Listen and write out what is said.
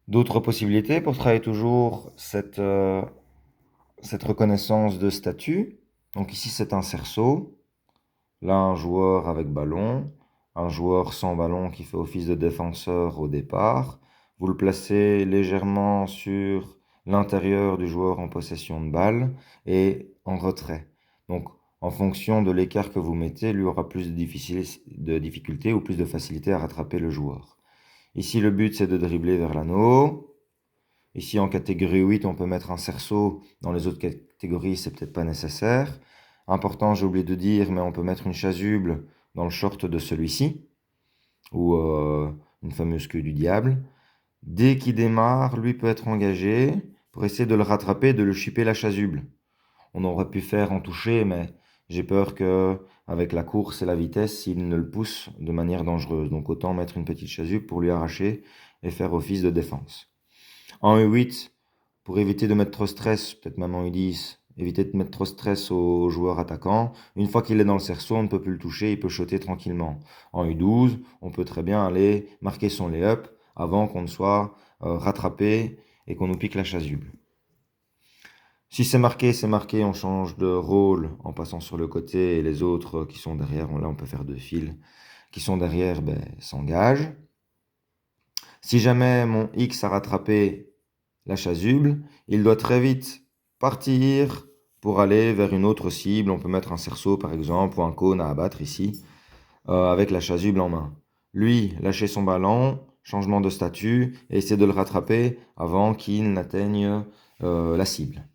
D'autres possibilités pour travailler toujours cette reconnaissance de statut. Donc ici, c'est un cerceau. Là, un joueur avec ballon, un joueur sans ballon qui fait office de défenseur au départ. Vous le placez légèrement sur l'intérieur du joueur en possession de balle et en retrait. Donc, en fonction de l'écart que vous mettez, lui aura plus de difficulté ou plus de facilité à rattraper le joueur. Ici, le but, c'est de dribbler vers l'anneau. Ici, en catégorie 8, on peut mettre un cerceau. Dans les autres catégories, c'est peut-être pas nécessaire. Important, j'ai oublié de dire, mais on peut mettre une chasuble dans le short de celui-ci, ou une fameuse queue du diable. Dès qu'il démarre, lui peut être engagé pour essayer de le rattraper, de le chipper la chasuble. On aurait pu faire en toucher, mais j'ai peur que, avec la course et la vitesse, il ne le pousse de manière dangereuse. Donc autant mettre une petite chasuble pour lui arracher et faire office de défense. En E8, pour éviter de mettre trop de stress, peut-être même en U10, éviter de mettre trop de stress au joueur attaquant. Une fois qu'il est dans le cerceau, on ne peut plus le toucher, il peut shotter tranquillement. En U12, on peut très bien aller marquer son lay-up avant qu'on ne soit rattrapé et qu'on nous pique la chasuble. Si c'est marqué, on change de rôle en passant sur le côté et les autres qui sont derrière, là on peut faire deux fils, qui sont derrière s'engagent. Si jamais mon X a rattrapé la chasuble, il doit très vite partir pour aller vers une autre cible. On peut mettre un cerceau par exemple ou un cône à abattre ici avec la chasuble en main. Lui, lâcher son ballon, changement de statut et essayer de le rattraper avant qu'il n'atteigne la cible.